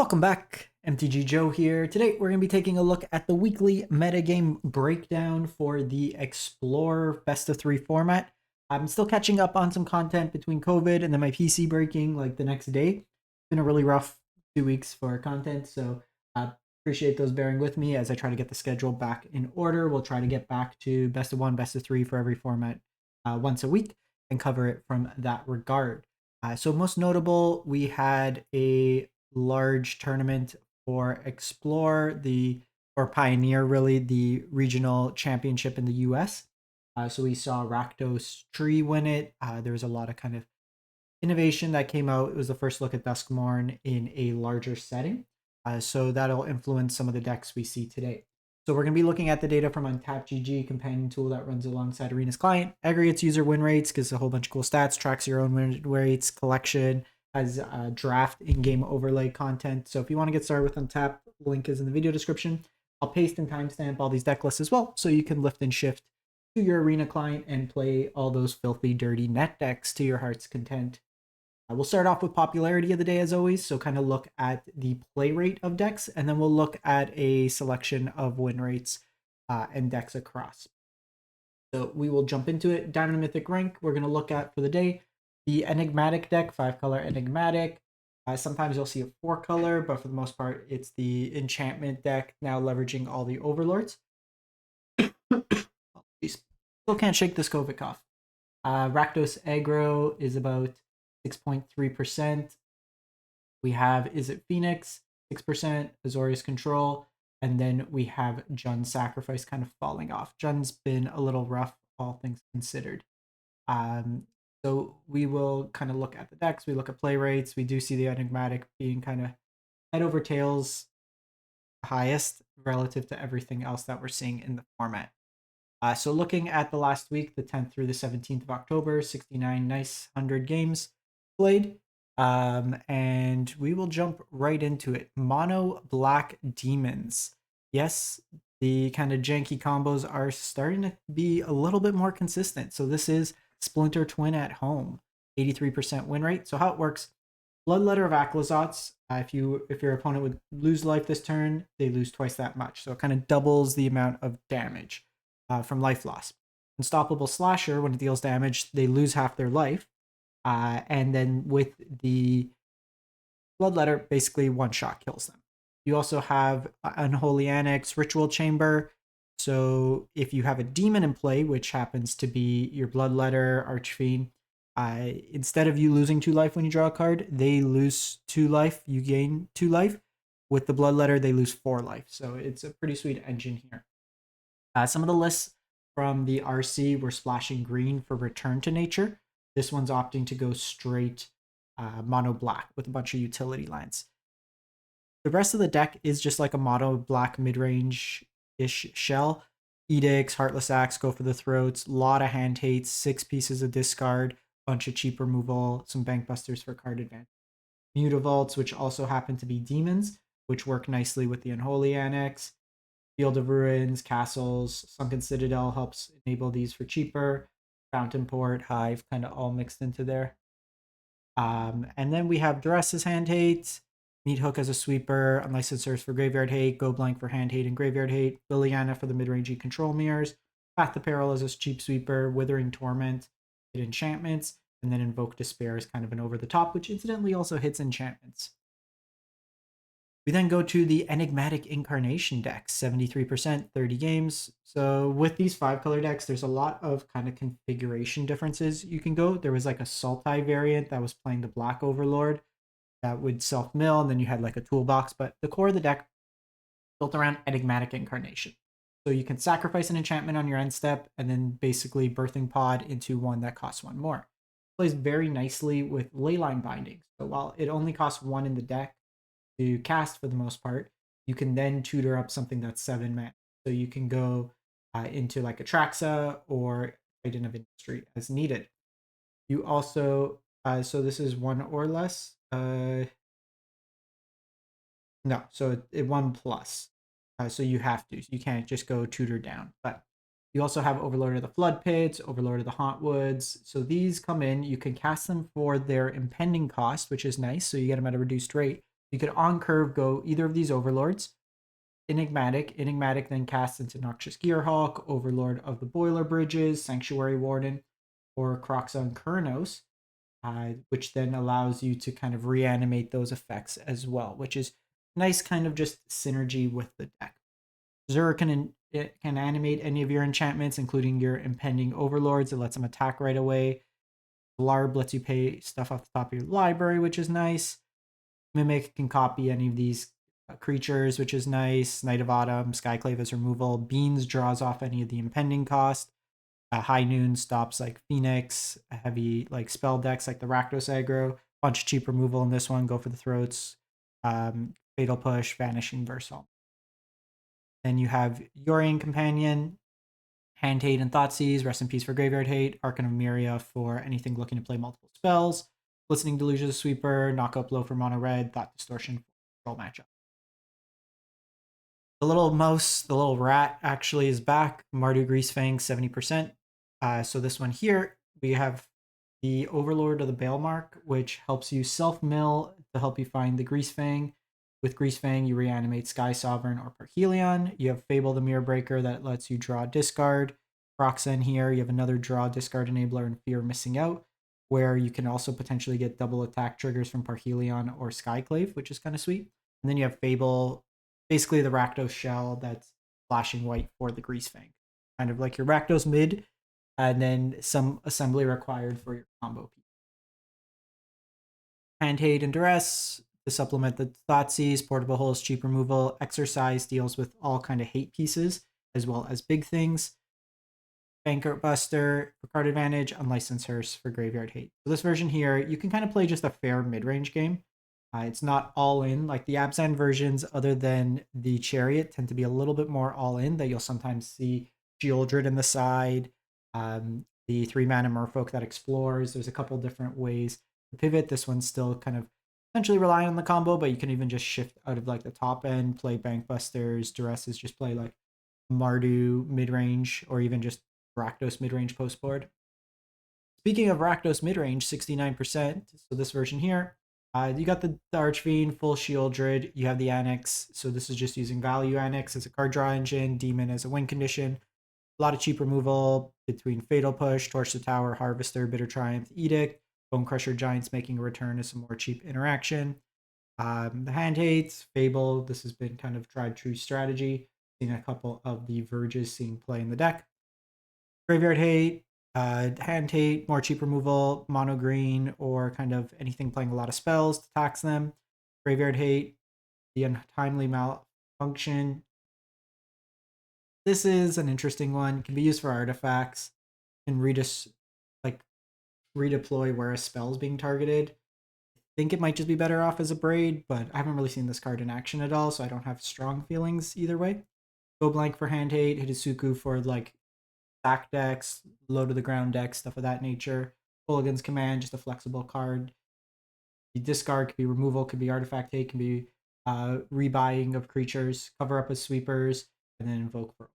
Welcome back, MTG Joe here. Today we're going to be taking a look at the weekly metagame breakdown for the Explore Best of 3 format. I'm still catching up on some content between COVID and then my PC breaking like the next day. It's been a really rough 2 weeks for content, so I appreciate those bearing with me as I try to get the schedule back in order. We'll try to get back to Best of 1, Best of 3 for every format once a week and cover it from that regard. So most notable, we had a large tournament for Explore, or Pioneer, really, the regional championship in the US. So we saw Rakdos Tree win it. There was a lot of kind of innovation that came out. It was the first look at Duskmourn in a larger setting. So that'll influence some of the decks we see today. So we're going to be looking at the data from UntapedGG, companion tool that runs alongside Arena's client, aggregates user win rates, gives a whole bunch of cool stats, tracks your own win rates, collection, has draft in-game overlay content. So if you want to get started with Untap, link is in the video description. I'll paste and timestamp all these deck lists as well, so you can lift and shift to your Arena client and play all those filthy, dirty net decks to your heart's content. We'll start off with popularity of the day as always, so kind of look at the play rate of decks, and then we'll look at a selection of win rates and decks across. So we will jump into it. Down in Mythic rank, we're going to look at for the day the Enigmatic deck, 5-color Enigmatic. Sometimes you'll see a 4-color, but for the most part, it's the enchantment deck, now leveraging all the overlords. Still can't shake this COVID cough. Rakdos aggro is about 6.3%. We have Izzet Phoenix, 6%, Azorius Control, and then we have Jun's Sacrifice kind of falling off. Jun's been a little rough, all things considered. So we will kind of look at the decks, we look at play rates, we do see the Enigmatic being kind of head over tails highest relative to everything else that we're seeing in the format. So looking at the last week, the 10th through the 17th of October, 69 nice 100 games played. And we will jump right into it. Mono Black Demons. Yes, the kind of janky combos are starting to be a little bit more consistent. So this is Splinter Twin at home, 83% win rate. So how it works, Bloodletter of Aclazots, if your opponent would lose life this turn, they lose twice that much. So it kind of doubles the amount of damage from life loss. Unstoppable Slasher, when it deals damage, they lose half their life. And then with the Bloodletter, basically one-shot kills them. You also have Unholy Annex, Ritual Chamber. So if you have a demon in play, which happens to be your Bloodletter, Archfiend, instead of you losing 2 life when you draw a card, they lose 2 life, you gain 2 life. With the Bloodletter, they lose 4 life. So it's a pretty sweet engine here. Some of the lists from the RC were splashing green for Return to Nature. This one's opting to go straight mono black with a bunch of utility lines. The rest of the deck is just like a mono black mid-range-ish shell. Edicts, Heartless Axe, Go for the Throats, lot of hand hates, 6 pieces of discard, bunch of cheap removal, some bank busters for card advantage. Mutavaults, which also happen to be demons, which work nicely with the Unholy Annex. Field of Ruins, Castles, Sunken Citadel helps enable these for cheaper. Fountain Port, Hive, kind of all mixed into there. And then we have Duress's Hand Hate, Meat Hook as a sweeper, Unlicensed Serfs for Graveyard Hate, Go Blank for Hand Hate and Graveyard Hate, Liliana for the mid-rangey control mirrors, Path to Peril as a cheap sweeper, Withering Torment, hit enchantments, and then Invoke Despair is kind of an over-the-top, which incidentally also hits enchantments. We then go to the Enigmatic Incarnation decks, 73%, 30 games. So with these 5-color decks, there's a lot of kind of configuration differences you can go. There was like a Sultai variant that was playing the Black Overlord that would self-mill, and then you had like a toolbox, but the core of the deck built around Enigmatic Incarnation. So you can sacrifice an enchantment on your end step, and then basically Birthing Pod into one that costs 1 more. It plays very nicely with Leyline bindings. So while it only costs 1 in the deck to cast for the most part, you can then tutor up something that's 7 mana. So you can go into like Atraxa or Titan of Industry as needed. You also, so this is 1 or less. No, so it 1+. So you have to. You can't just go tutor down. But you also have Overlord of the Flood Pits, Overlord of the Hauntwoods. So these come in. You can cast them for their impending cost, which is nice. So you get them at a reduced rate. You could on curve go either of these overlords. Enigmatic then casts into Noxious Gearhawk, Overlord of the Boiler Bridges, Sanctuary Warden, or Croxon Kurnos, which then allows you to kind of reanimate those effects as well, which is nice kind of just synergy with the deck. Zur can animate any of your enchantments, including your impending overlords. It lets them attack right away. Larb lets you pay stuff off the top of your library, which is nice. Mimic can copy any of these creatures, which is nice. Knight of Autumn, Skyclave as removal. Beans draws off any of the impending cost. High Noon stops like Phoenix, heavy like spell decks like the Rakdos aggro. Bunch of cheap removal in this one. Go for the throats. Fatal Push, Vanishing Versal. Then you have Yorian Companion, Hand Hate and Thoughtseize, Rest in Peace for Graveyard Hate, Archon of Myria for anything looking to play multiple spells, Listening Delusion of Sweeper, Knockout Blow for Mono Red, Thought Distortion for control matchup. The little mouse, the little rat actually is back. Mardu Greasefang, 70%. So this one here, we have the Overlord of the Balemark, which helps you self-mill to help you find the Greasefang. With Greasefang, you reanimate Sky Sovereign or Parhelion. You have Fable the Mirror Breaker that lets you draw discard. Proxen here, you have another draw discard enabler and Fear of Missing Out, where you can also potentially get double attack triggers from Parhelion or Skyclave, which is kind of sweet. And then you have Fable, basically the Rakdos shell that's flashing white for the Greasefang. Kind of like your Rakdos mid, and then some assembly required for your combo piece. Hand Hate and Duress to supplement the Thoughtseize, Portable Holes, cheap removal. Exercise deals with all kind of hate pieces as well as big things. Banker Buster for card advantage, Unlicensed Hearse for graveyard hate. So this version here, you can kind of play just a fair mid-range game. It's not all in, like the Abzan versions, other than the Chariot, tend to be a little bit more all in, that you'll sometimes see Sheoldred in the side, the 3-mana Merfolk that explores. There's a couple different ways to pivot. This one's still kind of essentially relying on the combo, but you can even just shift out of like the top end, play Bankbusters, Duresses, just play like Mardu midrange, or even just Rakdos midrange post board. Speaking of Rakdos midrange, 69%. So this version here, you got the Archfiend, full Sheoldred. You have the Annex. So this is just using value Annex as a card draw engine, Demon as a win condition. A lot of cheap removal between Fatal Push, Torch the Tower, Harvester, Bitter Triumph, Edict, Bone Crusher Giants making a return as a more cheap interaction. The Hand Hates, Fable. This has been kind of tried true strategy. Seen a couple of the Verges seeing play in the deck. Graveyard Hate, Hand Hate, more cheap removal, mono green, or kind of anything playing a lot of spells to tax them. Graveyard Hate, the Untimely Malfunction. This is an interesting one. It can be used for artifacts and redeploy where a spell is being targeted. I think it might just be better off as a braid, but I haven't really seen this card in action at all, so I don't have strong feelings either way. Go Blank for Hand Hate, Hidetsugu for like stack decks, low to the ground decks, stuff of that nature. Mulligan's Command, just a flexible card. The discard could be removal, could be artifact hate, can be rebuying of creatures, cover up as sweepers, and then invoke for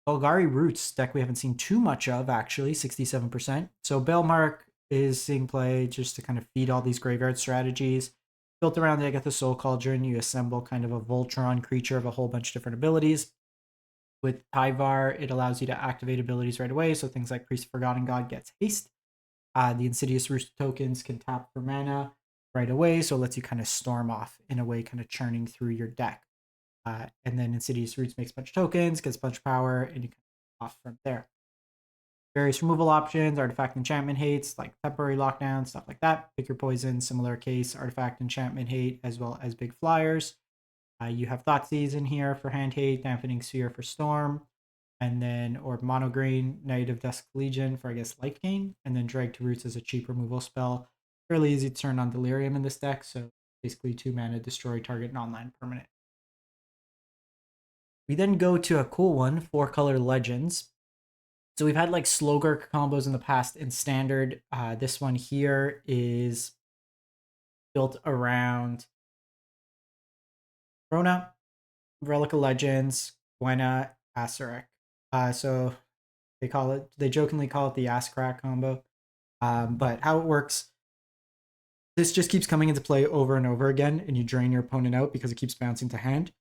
Golgari Roots, deck we haven't seen too much of, actually, 67%. So Balemark is seeing play just to kind of feed all these graveyard strategies. Built around the Agatha Soul Cauldron, you assemble kind of a Voltron creature of a whole bunch of different abilities. With Tyvar, it allows you to activate abilities right away, so things like Priest of Forgotten God gets haste. The Insidious Roost tokens can tap for mana right away, so it lets you kind of storm off in a way, kind of churning through your deck. And then Insidious Roots makes a bunch of tokens, gets a bunch of power, and you can off from there. Various removal options, artifact enchantment hates, like temporary lockdown, stuff like that. Pick your poison, similar case, artifact enchantment hate, as well as big flyers. You have Thoughtseize in here for hand hate, Dampening Sphere for storm, and then, or mono green, Knight of Dusk Legion for, I guess, life gain, and then Drag to Roots as a cheap removal spell. Fairly easy to turn on Delirium in this deck, so basically 2 mana, destroy target non-land permanent. We then go to a cool one, 4-color Legends. So we've had like Slogurk combos in the past in Standard. This one here is built around Rona, Relic of Legends, Gwenna, Acererak. So they jokingly call it the ass crack combo. But how it works, This just keeps coming into play over and over again, and you drain your opponent out because it keeps bouncing to hand.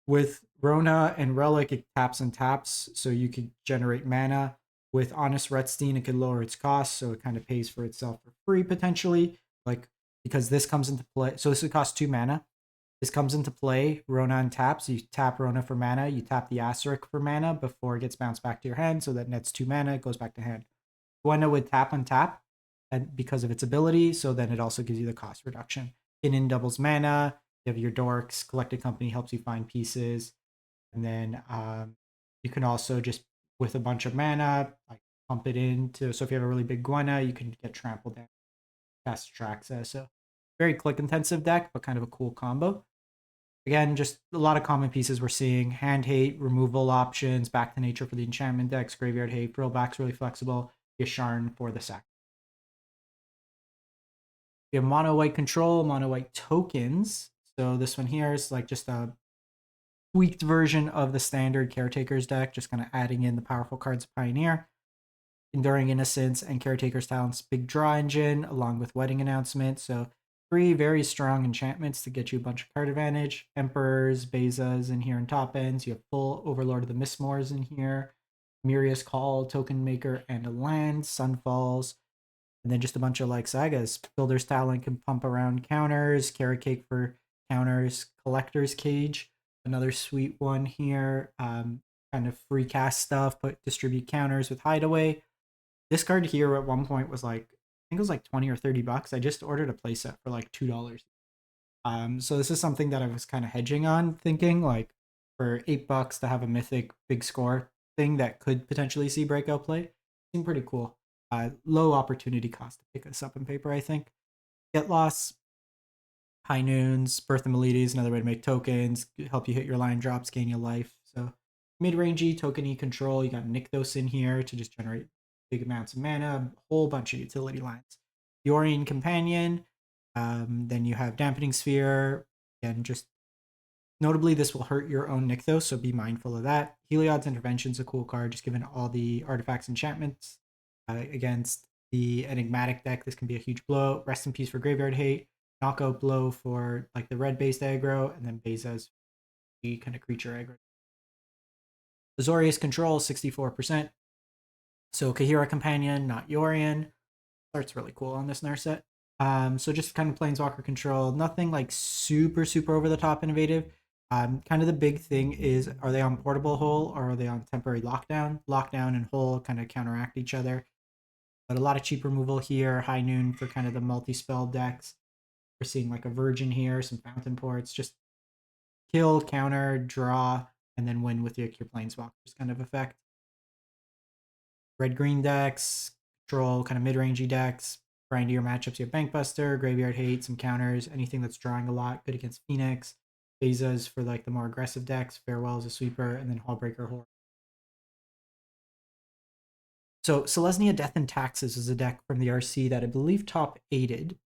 With Rona and Relic, it taps and taps, so you could generate mana. With Honest Retstein, it could lower its cost, so it kind of pays for itself for free potentially. Like, because this comes into play, so this would cost 2 mana. This comes into play, Rona and taps. You tap Rona for mana, you tap the Acererak for mana before it gets bounced back to your hand, so that nets 2 mana, it goes back to hand. Gwenna would tap on tap, and because of its ability, so then it also gives you the cost reduction. In doubles mana, you have your dorks, Collected Company helps you find pieces, and then you can also just, with a bunch of mana, like pump it into, so if you have a really big Gwenna, you can get trampled down, cast Traxa, so very click intensive deck, but kind of a cool combo. Again, just a lot of common pieces we're seeing. Hand hate, removal options, back to nature for the enchantment decks, graveyard hate, back's really flexible, Yasharn for the sack. We have mono white control, mono white tokens. So this one here is like just a tweaked version of the standard Caretaker's deck, just kind of adding in the powerful cards of Pioneer, Enduring Innocence, and Caretaker's Talents Big Draw Engine, along with Wedding Announcement. So 3 very strong enchantments to get you a bunch of card advantage. Emperors, Bezas in here in top ends. You have full Overlord of the Mistmores in here. Miria's Call, Token Maker, and a land. Sunfalls. And then just a bunch of like sagas. Builder's Talent can pump around counters. Carrot Cake for counters. Collector's Cage, another sweet one here. Kind of free cast stuff, but distribute counters with Hideaway. This card here at one point was like, I think it was like 20 or 30 bucks. I just ordered a playset for like $2. So this is something that I was kind of hedging on, thinking like for $8 to have a mythic big score thing that could potentially see breakout play seemed pretty cool. Low opportunity cost to pick this up in paper, I think. Get Loss, High Noons, Birth of Meletes, another way to make tokens, help you hit your line drops, gain your life. So mid-rangey, tokeny control. You got Nykthos in here to just generate big amounts of mana, a whole bunch of utility lines. Yorion Companion, then you have Dampening Sphere, and just notably, this will hurt your own Nykthos, so be mindful of that. Heliod's Intervention is a cool card, just given all the artifacts enchantments against the Enigmatic deck. This can be a huge blow. Rest in peace for Graveyard Hate. Knockout blow for like the red-based aggro, and then Beza's the kind of creature aggro. Azorius Control, 64%. So Kahira Companion, not Yorion. Art's really cool on this Narset. So just kind of Planeswalker control, nothing like super over the top innovative. Kind of the big thing is, are they on portable hole or are they on temporary lockdown? Lockdown and hole kind of counteract each other. But a lot of cheap removal here. High Noon for kind of the multi-spell decks. We're seeing like a Virgin here, some Fountain Ports, just kill, counter, draw, and then win with your Planeswalkers kind of effect. Red-green decks, control kind of mid-rangey decks. Grindier matchups, you have Bankbuster, Graveyard Hate, some counters, anything that's drawing a lot, good against Phoenix. Bezas for like the more aggressive decks, Farewell is a sweeper, and then Hallbreaker Horror. So Selesnya Death and Taxes is a deck from the RC that I believe top 8'd.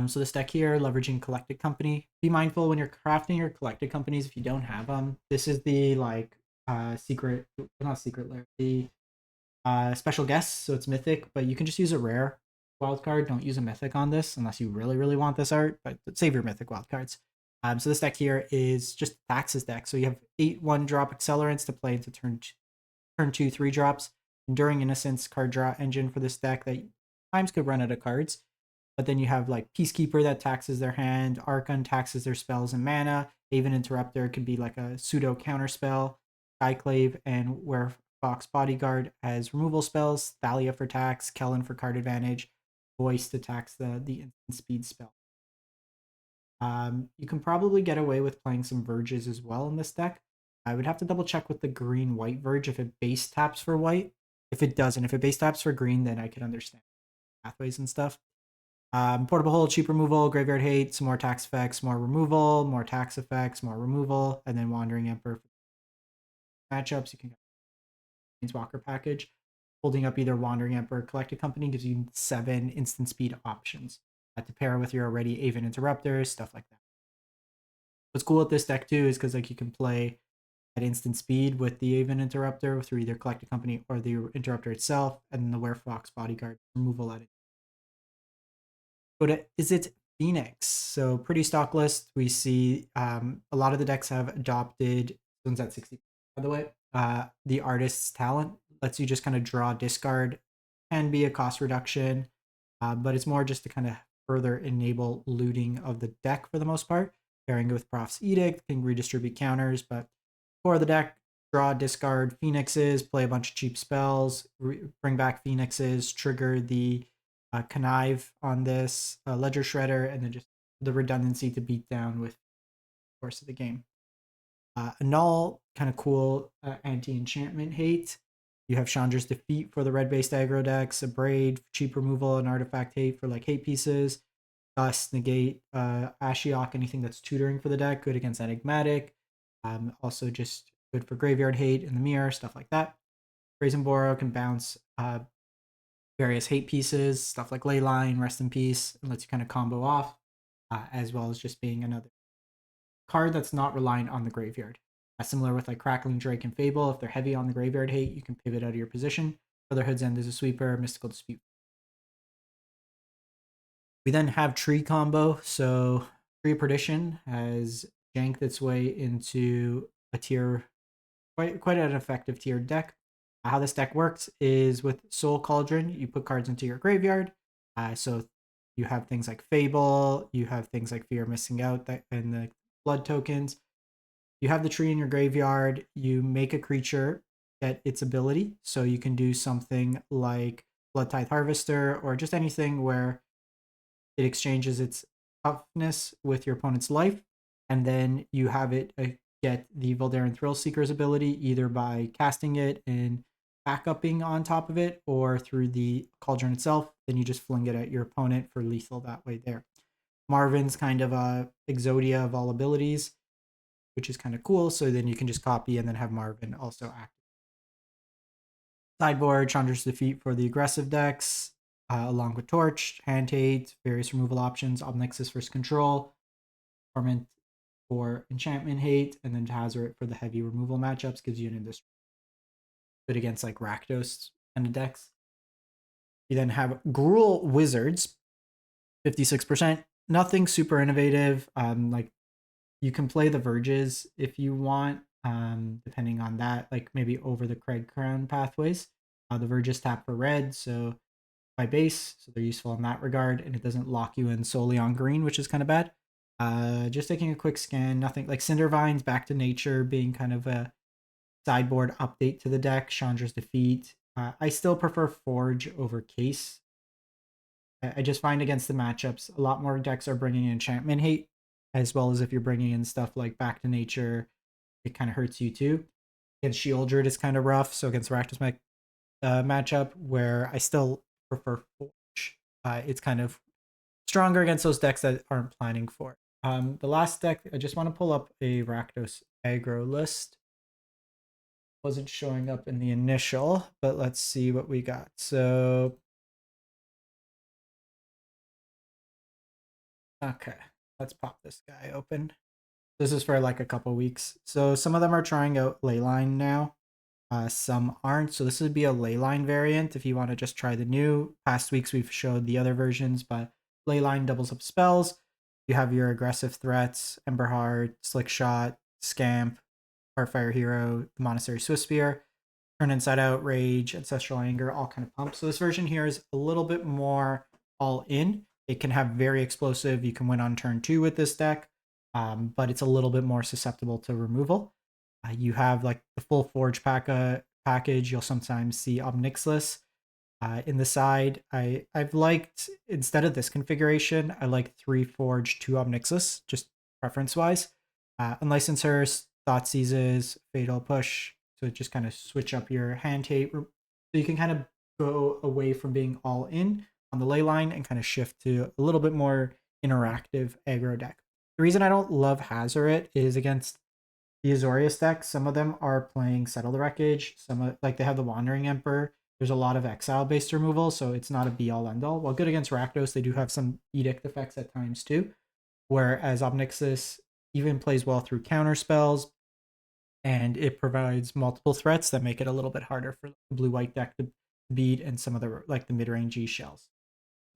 So this deck here, leveraging Collected Company. Be mindful when you're crafting your Collected Companies if you don't have them. This is the like secret, not secret lair, the special guest, so it's mythic, but you can just use a rare wildcard. Don't use a mythic on this unless you really want this art, but save your mythic wildcards. So this deck here is just Taxes deck. So you have 8 1-drop accelerants to play into turn 2 3-drops. Enduring Innocence card draw engine for this deck that times could run out of cards. But then you have like Peacekeeper that taxes their hand, Archon taxes their spells and mana, Haven Interrupter could be like a pseudo counter spell, Skyclave and Fox Bodyguard as removal spells, Thalia for tax, Kellen for card advantage, Voice to tax the instant speed spell. You can probably get away with playing some Verges as well in this deck. I would have to double check with the green-white Verge if it base taps for white. If it doesn't, if it base taps for green, then I could understand pathways and stuff. Portable Hole, cheap removal, Graveyard Hate, some more tax effects, more removal, more tax effects, more removal, and then Wandering Emperor matchups. You can get Planeswalker package. Holding up either Wandering Emperor Collected Company gives you 7 instant speed options to pair with your already Haven Interrupters, stuff like that. What's cool with this deck too is because like you can play at instant speed with the Haven Interrupter through either Collected Company or the Interrupter itself, and then the Fox Bodyguard removal at it. go to Izzet Phoenix. So pretty stock list. We see a lot of the decks have adopted, this one's at 60, by the way. The artist's talent lets you just kind of draw discard, can be a cost reduction, but it's more just to kind of further enable looting of the deck for the most part. Pairing with Prof's Edict can redistribute counters, but for the deck, draw, discard Phoenixes, play a bunch of cheap spells, bring back Phoenixes, trigger the connive on this Ledger Shredder, and then just the redundancy to beat down with the course of the game. Annul, kind of cool anti-enchantment hate. You have Chandra's Defeat for the red-based aggro decks, a Braid, cheap removal, and artifact hate for like hate pieces. Dust, negate, Ashiok, anything that's tutoring for the deck, good against Enigmatic. Also just good for graveyard hate in the mirror, stuff like that. Brazen Borrow can bounce various hate pieces, stuff like Leyline, Rest in Peace, and lets you kind of combo off, as well as just being another card that's not reliant on the graveyard. Similar with like Crackling Drake and Fable, if they're heavy on the graveyard hate, you can pivot out of your position. Brotherhood's End is a sweeper, Mystical Dispute. We then have Tree combo. So Tree of Perdition has janked its way into a tier, quite an effective tiered deck. How this deck works is with Soul Cauldron, you put cards into your graveyard. So you have things like Fable, you have things like Fear of Missing Out, and the blood tokens. You have the tree in your graveyard, you make a creature get its ability. So you can do something like Blood Tithe Harvester, or just anything where it exchanges its toughness with your opponent's life. And then you have it get the Voldaren Thrillseeker's ability either by casting it and backupping on top of it, or through the cauldron itself. Then you just fling it at your opponent for lethal that way there. Marvin's kind of a Exodia of all abilities, which is kind of cool. So then you can just copy and then have Marvin also act. Sideboard, Chandra's Defeat for the aggressive decks, along with Torch, Hand Hate, various removal options, Obnixis for control, Torment for enchantment hate, and then Hazoret for the heavy removal matchups, gives you an industry. Good against like Rakdos and the decks. You then have Gruul Wizards, 56%. Nothing super innovative. Like you can play the Verges if you want, depending on that, like maybe over the Craig Crown pathways. The Verges tap for red, so by base, so they're useful in that regard, and it doesn't lock you in solely on green, which is kind of bad. Just taking a quick scan, nothing like Cindervine's Back to Nature being kind of a sideboard update to the deck. Chandra's Defeat. I still prefer Forge over Case. I just find against the matchups, a lot more decks are bringing in enchantment hate, as well as if you're bringing in stuff like Back to Nature, it kind of hurts you too. Against Shieldred, it's kind of rough. So against Rakdos matchup, where I still prefer Forge, it's kind of stronger against those decks that aren't planning for it. The last deck, I just want to pull up a Rakdos aggro list. Wasn't showing up in the initial, but let's see what we got. So, okay, let's pop this guy open. This is for like a couple weeks. So some of them are trying out Leyline now. Some aren't. So this would be a Leyline variant if you want to just try the new. Past weeks we've showed the other versions, but Leyline doubles up spells. You have your aggressive threats, Emberheart, Slick Shot, Scamp, Heartfire Hero, the Monastery Swiftspear, Turn Inside Out, Rage, Ancestral Anger, all kind of pumps. So this version here is a little bit more all in. It can have very explosive. You can win on turn 2 with this deck, but it's a little bit more susceptible to removal. You have like the full Forge package. You'll sometimes see Obnixis in the side. I've liked, instead of this configuration, I like 3 Forge, 2 Obnixis, just preference-wise. Unlicensed Hearse, Thought Seizes, Fatal Push, so just kind of switch up your hand tape. So you can kind of go away from being all in on the Leyline and kind of shift to a little bit more interactive aggro deck. The reason I don't love Hazoret is against the Azorius deck. Some of them are playing Settle the Wreckage. Some like they have the Wandering Emperor. There's a lot of exile-based removal, so it's not a be-all, end-all. While good against Rakdos, they do have some Edict effects at times too, whereas Obnixis even plays well through counter spells, and it provides multiple threats that make it a little bit harder for the blue-white deck to beat and some of the like the mid-range shells.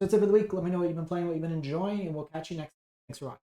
that's it for the week. Let me know what you've been playing, what you've been enjoying, and we'll catch you next time. Thanks for watching.